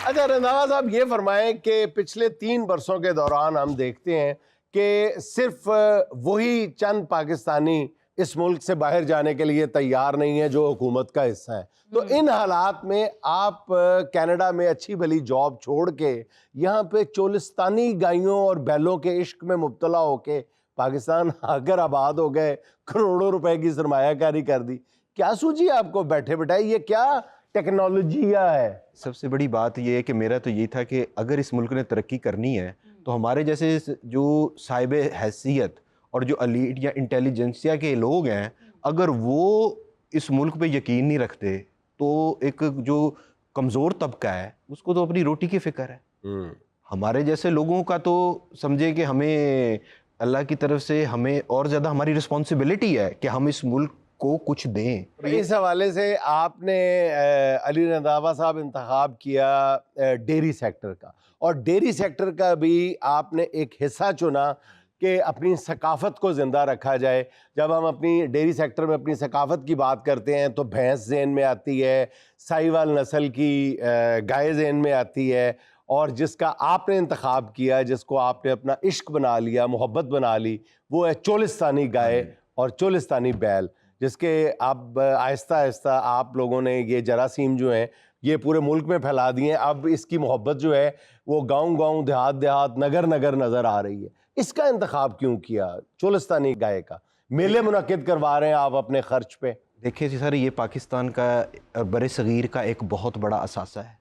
اچھا رنداوا صاحب یہ فرمائیں کہ پچھلے 3 برسوں کے دوران ہم دیکھتے ہیں کہ صرف وہی چند پاکستانی اس ملک سے باہر جانے کے لیے تیار نہیں ہے جو حکومت کا حصہ ہے. تو ان حالات میں آپ کینیڈا میں اچھی بھلی جاب چھوڑ کے یہاں پہ چولستانی گائیوں اور بیلوں کے عشق میں مبتلا ہو کے پاکستان آ کر آباد ہو گئے, کروڑوں روپے کی سرمایہ کاری کر دی. کیا سوچی آپ کو بیٹھے بٹھائے, یہ کیا ٹیکنالوجیا ہے؟ سب سے بڑی بات یہ ہے کہ میرا تو یہ تھا کہ اگر اس ملک نے ترقی کرنی ہے تو ہمارے جیسے جو صاحب حیثیت اور جو ایلیٹ یا انٹیلیجنسیا کے لوگ ہیں, اگر وہ اس ملک پہ یقین نہیں رکھتے تو ایک جو کمزور طبقہ ہے اس کو تو اپنی روٹی کی فکر ہے. ہمارے جیسے لوگوں کا تو سمجھے کہ ہمیں اللہ کی طرف سے ہمیں اور زیادہ ہماری رسپانسبلٹی ہے کہ ہم اس ملک کو کچھ دیں. اس حوالے سے آپ نے علی رنداوا صاحب انتخاب کیا ڈیری سیکٹر کا, اور ڈیری سیکٹر کا بھی آپ نے ایک حصہ چنا کہ اپنی ثقافت کو زندہ رکھا جائے. جب ہم اپنی ڈیری سیکٹر میں اپنی ثقافت کی بات کرتے ہیں تو بھینس ذہن میں آتی ہے, ساہیوال نسل کی گائے ذہن میں آتی ہے, اور جس کا آپ نے انتخاب کیا, جس کو آپ نے اپنا عشق بنا لیا, محبت بنا لی, وہ ہے چولستانی گائے اور چولستانی بیل, جس کے اب آہستہ آہستہ آپ لوگوں نے یہ جراثیم جو ہیں یہ پورے ملک میں پھیلا دیے ہیں. اب اس کی محبت جو ہے وہ گاؤں گاؤں, دیہات دیہات, نگر نگر نظر آ رہی ہے. اس کا انتخاب کیوں کیا چولستانی گائے کا؟ میلے منعقد کروا رہے ہیں آپ اپنے خرچ پہ. دیکھیں جی سر, یہ پاکستان کا بر صغیر کا ایک بہت بڑا اثاثہ ہے,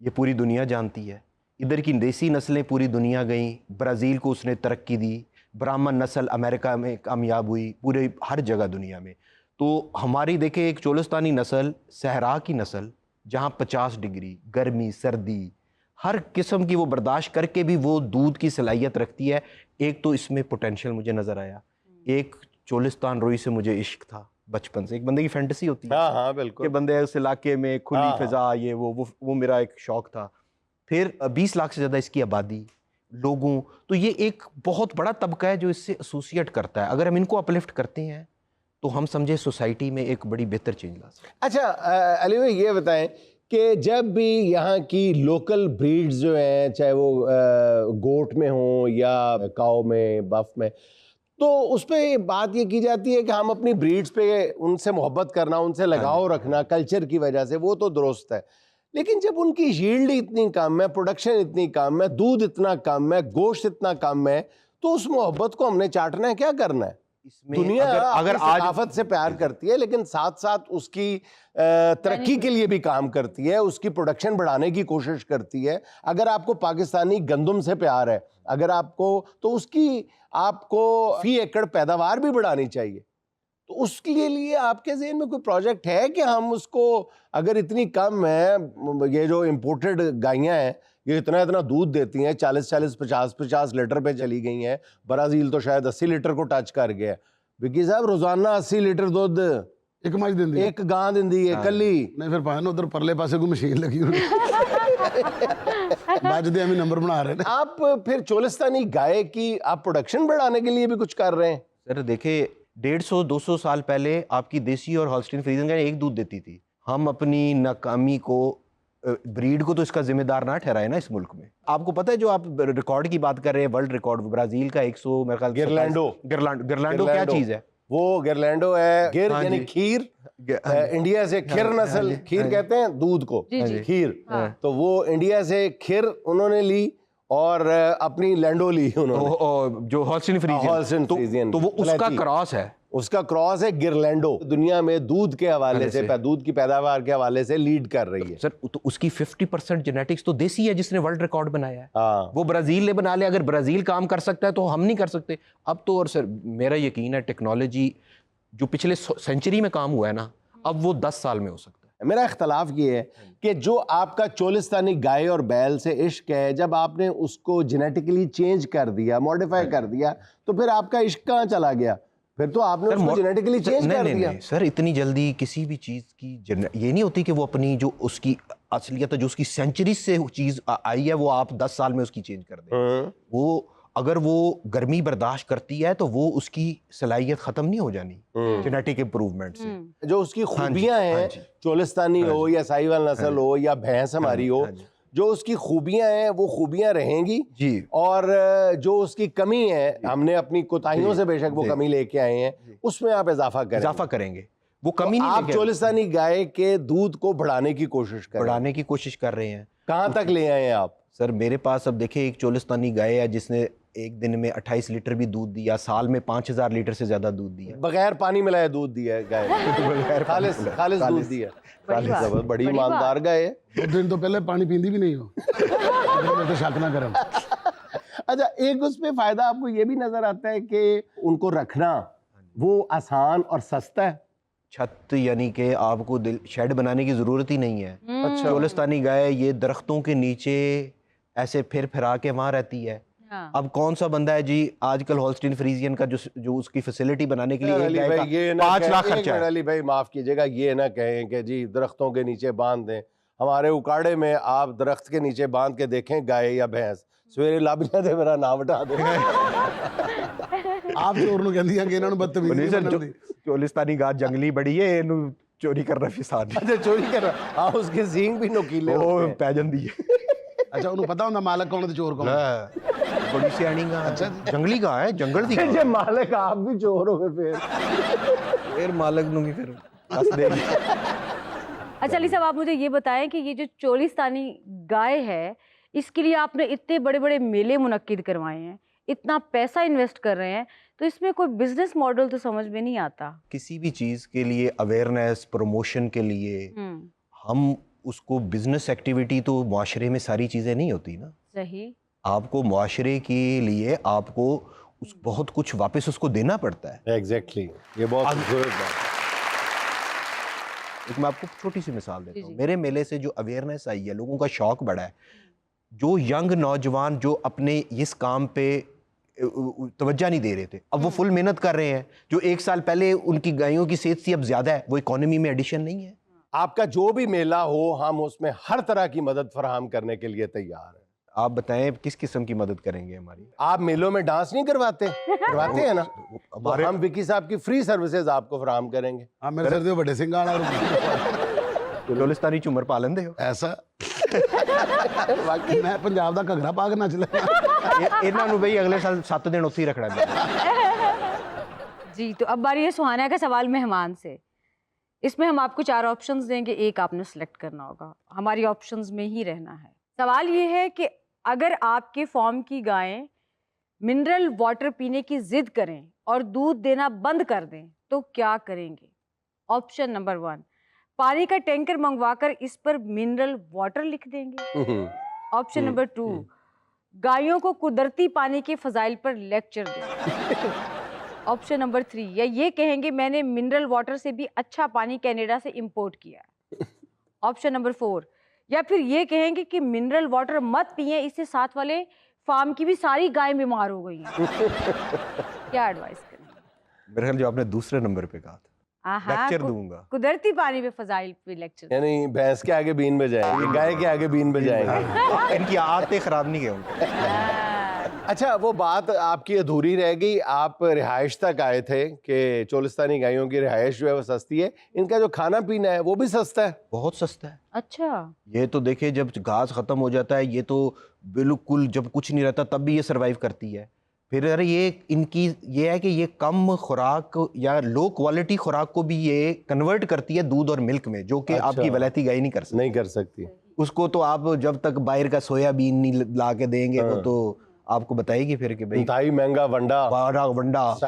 یہ پوری دنیا جانتی ہے. ادھر کی دیسی نسلیں پوری دنیا گئیں, برازیل کو اس نے ترقی دی, برہمن نسل امریکہ میں کامیاب ہوئی, پورے ہر جگہ دنیا میں. تو ہماری دیکھیں ایک چولستانی نسل, صحرا کی نسل, جہاں 50 ڈگری گرمی سردی ہر قسم کی وہ برداشت کر کے بھی وہ دودھ کی صلاحیت رکھتی ہے. ایک تو اس میں پوٹینشیل مجھے نظر آیا, ایک چولستان روئی سے مجھے عشق تھا بچپن سے. ایک بندے کی فینٹیسی ہوتی ہے ہاں بالکل کہ بندے اس علاقے میں کھلی فضا, یہ وہ میرا ایک شوق تھا. پھر 20 لاکھ سے زیادہ اس کی آبادی, لوگوں, تو یہ ایک بہت بڑا طبقہ ہے جو اس سے ایسوسیٹ کرتا ہے. اگر ہم ان کو اپلفٹ کرتے ہیں تو ہم سمجھے سوسائٹی میں ایک بڑی بہتر چینج لا سکتے ہیں. اچھا علی بھائی یہ بتائیں کہ جب بھی یہاں کی لوکل بریڈز جو ہیں, چاہے وہ گوٹ میں ہوں یا کاؤ میں, بف میں, تو اس پہ بات یہ کی جاتی ہے کہ ہم اپنی بریڈز پہ ان سے محبت کرنا, ان سے لگاؤ رکھنا کلچر کی وجہ سے, وہ تو درست ہے. لیکن جب ان کی ییلڈ اتنی کم ہے, پروڈکشن اتنی کم ہے, دودھ اتنا کم ہے, گوشت اتنا کم ہے, تو اس محبت کو ہم نے چاٹنا ہے, کیا کرنا ہے؟ دنیا اگر ثقافت سے پیار کرتی ہے لیکن ساتھ ساتھ اس کی ترقی کے لیے بھی کام کرتی ہے, اس کی پروڈکشن بڑھانے کی کوشش کرتی ہے. اگر آپ کو پاکستانی گندم سے پیار ہے, اگر آپ کو, تو اس کی آپ کو فی ایکڑ پیداوار بھی بڑھانی چاہیے. تو اس کے لیے آپ کے ذہن میں کوئی پروجیکٹ ہے کہ ہم اس کو, اگر اتنی کم ہے, یہ جو امپورٹڈ گائیاں ہیں یہ اتنا دودھ دیتی ہیں, 40 50 لیٹر پہ چلی گئی ہیں, برازیل تو شاید 80 لیٹر کو ٹچ کر گیا. وکی صاحب روزانہ 80 لیٹر دودھ ایک مجھ دیں ایک گاں دیں کلی نہیں, پھر پایا نا ادھر پرلے پاسے کوئی مشین لگی ہوئی باجدے ہمیں نمبر بنا رہے ہیں. آپ پھر چولستانی گائے کی آپ پروڈکشن بڑھانے کے لیے بھی کچھ کر رہے ہیں؟ سر دیکھیں 150-200 سال پہلے آپ کی دیسی اور ہالسٹین فریزن گائے ایک دودھ دیتی تھی. ہم اپنی ناکامی کو, بریڈ کو تو اس کا ذمہ دار نہ ٹھہرائے نا اس ملک میں. آپ کو پتہ ہے جو آپ ریکارڈ کی بات کر رہے ہیں, ورلڈ ریکارڈ برازیل کا 100 میرے خیال گرلانڈو کیا چیز ہے؟ وہ گرلینڈو ہے, گر یعنی کھیر, انڈیا سے کھیر نسل, کھیر کہتے ہیں دودھ کو, کھیر, تو وہ انڈیا سے کھیر انہوں نے لی اور اپنی لینڈو لی انہوں نے, جو ہالسٹین فریزین, تو وہ اس کا کراس ہے, اس کا کراس ہے گرلینڈو. دنیا میں دودھ کے حوالے سے, دودھ کی پیداوار کے حوالے سے لیڈ کر رہی ہے. سر تو اس کی 50% جینیٹکس تو دیسی ہے جس نے ورلڈ ریکارڈ بنایا ہے. وہ برازیل نے بنا لیا. اگر برازیل کام کر سکتا ہے تو ہم نہیں کر سکتے اب تو. اور سر میرا یقین ہے ٹیکنالوجی جو پچھلے سینچری میں کام ہوا ہے نا, اب وہ 10 سال میں ہو سکتا ہے. میرا اختلاف یہ ہے کہ جو آپ کا چولستانی گائے اور بیل سے عشق ہے, جب آپ نے اس کو جینیٹکلی چینج کر دیا, ماڈیفائی کر دیا, تو پھر آپ کا عشق کہاں چلا گیا؟ پھر تو آپ نے اس کو جینیٹکلی چینج کر دیا. سر اتنی جلدی کسی بھی چیز کی یہ نہیں ہوتی کہ وہ اپنی جو اس کی اصلیت ہے, جو اس کی سینچری سے چیز آئی ہے, وہ آپ 10 سال میں اس کی چینج کر دیں. وہ اگر وہ گرمی برداشت کرتی ہے تو وہ اس کی صلاحیت ختم نہیں ہو جانی جینیٹک امپروومنٹ سے. جو اس کی خوبیاں ہیں, چولستانی ہو یا ساہیوال نسل ہو یا بھینس ہماری ہو, جو اس کی خوبیاں ہیں وہ خوبیاں رہیں گی جی اور جو اس کی کمی ہے ہم نے اپنی کوتاہیوں سے بے شک وہ کمی لے کے آئے ہیں اس میں آپ اضافہ کریں اضافہ کریں گے. وہ کمی نہیں آپ چولستانی گائے کے دودھ کو بڑھانے کی کوشش کریں, بڑھانے کی کوشش کر رہے ہیں. کہاں تک لے آئے ہیں آپ؟ سر میرے پاس اب دیکھیں ایک چولستانی گائے ہے جس نے ایک دن میں 28 لیٹر بھی دودھ دیا, سال میں 5000 لیٹر سے زیادہ دودھ دیا, بغیر پانی ملائے دودھ دیا ہے گائے, خالص دودھ دیا. بڑی ایماندار گائے ہے. 2 دن تو پہلے پانی پیندی بھی نہیں ہو تو شک نہ کرم. اچھا ایک اس پہ فائدہ آپ کو یہ بھی نظر آتا ہے کہ ان کو رکھنا وہ آسان اور سستا ہے. چھت یعنی کہ آپ کو شیڈ بنانے کی ضرورت ہی نہیں ہے. چولستانی گائے یہ درختوں کے نیچے ایسے پھر پھرا کے وہاں رہتی ہے. اب کون سا بندہ ہے جی آج کل ہولسٹین فریزین کا جو اس کی فیسلٹی بنانے کے لیے 5 لاکھ خرچہ ہے. علی بھائی معاف کیجیے گا, یہ نہ کہیں کہ جی درختوں کے نیچے باندھ دیں. ہمارے اکاڑے میں آپ درخت کے نیچے باندھ کے دیکھیں گائے یا بھینس, سویرے لب جاتے میرا نام اٹھا دیں. آپ چور نو کہندی ہیں کہ انہاں نوں بدتمیزی بنن. چولستانی گاہ جنگلی بڑی ہے, اینو چوری کرنا فساد. اچھا چوری کر رہا, ہاں اس کے سینگ بھی نوکیلے ہوتے ہیں. پی جاندی ہے. اچھا انہوں پتہ ہوندا مالک کون تے چور کون. بڑی سیانی گاہ, جنگلی گاہ ہے, جنگل دی گاہ. جی مالک آپ بھی چور ہو گئے پھر مالک نو بھی پھر دس دے گی. اچھا علی صاحب آپ مجھے یہ بتائیں کہ یہ جو چولستانی گائے ہے اس کے لیے آپ نے اتنے بڑے بڑے میلے منعقد کروائے ہیں, اتنا پیسہ انویسٹ کر رہے ہیں, تو اس میں کوئی بزنس ماڈل تو سمجھ میں نہیں آتا. کسی بھی چیز کے لیے اویئرنیس پروموشن کے لیے ہم اس کو بزنس ایکٹیویٹی تو معاشرے میں ساری چیزیں نہیں ہوتی نا. صحیح. آپ کو معاشرے کے لیے آپ کو بہت کچھ واپس اس کو دینا پڑتا ہے. ایگزیکٹلی, یہ بہت خوبصورت بات. ایک میں آپ کو چھوٹی سی مثال دیتا ہوں. میرے میلے سے جو اویئرنیس آئی ہے, لوگوں کا شوق بڑھا ہے, جو ینگ نوجوان جو اپنے اس کام پہ توجہ نہیں دے رہے تھے اب وہ فل محنت کر رہے ہیں. جو 1 سال پہلے ان کی گائیوں کی صحت سی اب زیادہ ہے, وہ اکانومی میں ایڈیشن نہیں ہے. آپ کا جو بھی میلہ ہو ہم اس میں ہر طرح کی مدد فراہم کرنے کے لیے تیار ہیں. آپ بتائیں کس قسم کی مدد کریں گے ہماری؟ آپ میلوں میں ڈانس نہیں کرواتے ہیں نا, ہم وکی صاحب کی فری سروسز آپ کو فراہم کریں گے. ہاں میرے سر دے بڑے سنگاڑا چولستانی چومر پالن دے ہو ایسا میں پنجاب دا گھگرا پا کے نچ لیا. انہاں نو بھئی اگلے سال 7 دن اتھی رکھنا ہے. جی تو اب باری ہے سہانا کا سوال مہمان سے. اس میں ہم آپ کو 4 آپشنز دیں گے, ایک آپ نے سلیکٹ کرنا ہوگا, ہماری آپشنز میں ہی رہنا ہے. سوال یہ ہے کہ اگر آپ کے فارم کی گائیں منرل واٹر پینے کی ضد کریں اور دودھ دینا بند کر دیں تو کیا کریں گے؟ آپشن نمبر 1, پانی کا ٹینکر منگوا کر اس پر منرل واٹر لکھ دیں گے. آپشن نمبر 2, گائیوں کو قدرتی پانی کے فضائل پر لیکچر دیں. آپشن نمبر 3, یا یہ کہیں گے میں نے منرل واٹر سے بھی اچھا پانی کینیڈا سے امپورٹ کیا ہے. آپشن نمبر 4, یا پھر یہ کہیں گے کہ منرل واٹر مت پئیں, اس سے ساتھ والے فارم کی بھی ساری گائیں بیمار ہو گئی ہیں. کیا ایڈوائز کریں گے؟ میرے خیال جو آپ نے دوسرے نمبر پہ کہا تھا, لیکچر دوں گا. قدرتی پانی پہ فضائل پہ لیکچر, یعنی بھینس کے آگے بین بجائیں گے, گائے کے آگے بین بجائیں گے. ان کی عادتیں خراب نہیں گئے ان کو. اچھا وہ بات آپ کی ادھوری رہ گئی, آپ رہائش تک آئے تھے کہ چولستانی گائیوں کی رہائش جو ہے وہ سستی ہے, ان کا جو کھانا پینا ہے وہ بھی سستا ہے. بہت سستا ہے. اچھا یہ تو دیکھیں جب گھاس ختم ہو جاتا ہے, یہ تو بالکل جب کچھ نہیں رہتا تب بھی یہ سروائیو کرتی ہے. پھر ارے یہ ان کی یہ ہے کہ یہ کم خوراک یا لو کوالٹی خوراک کو بھی یہ کنورٹ کرتی ہے دودھ اور ملک میں, جو کہ آپ کی ولایتی گائے نہیں کر سکتی. نہیں. اس کو تو آپ جب تک باہر کا سویا بین نہیں لا کے دیں گے وہ تو آپ کو بتائے گی پھر کہ بھائی انتہائی مہنگا ونڈا,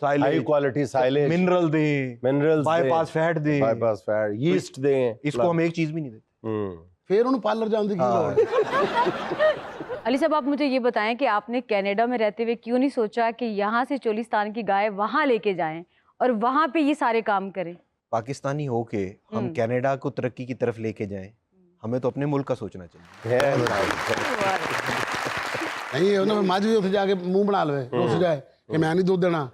ہائی کوالٹی سائلیج, منرل دیں, بائی پاس فیٹ دیں, یسٹ دیں. اس کو ہم ایک چیز بھی نہیں دیتے. پھر انہوں پارلر جان دی کی لوڑ ہے. علی صاحب آپ مجھے یہ بتائیں کہ آپ نے کینیڈا میں رہتے ہوئے کیوں نہیں سوچا کہ یہاں سے چولستان کی گائے وہاں لے کے جائیں اور وہاں پہ یہ سارے کام کریں؟ پاکستانی ہو کے ہم کینیڈا کو ترقی کی طرف لے کے جائیں, ہمیں تو اپنے ملک کا سوچنا چاہیے. نہیں انہوں نے مجھ بھی اتنے جا کے منہ بنا لوے اس جائے کہ میں نہیں دودھ دینا,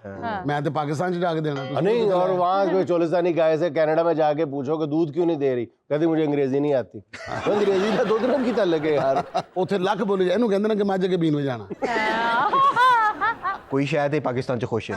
میں تو پاکستان سے جا کے دینا. نہیں, اور وہاں جو چولستانی گائے سے کینیڈا میں جا کے پوچھو کہ دودھ کیوں نہیں دے رہی, کہتی مجھے انگریزی نہیں آتی. انگریزی کا دودھ نہ کیتا لگے یار, اتنے لکھ بولے جائے انہوں کہتے ہیں کہ مجھ کے بین میں جانا. کوئی شاید ہے پاکستان سے خوش ہے.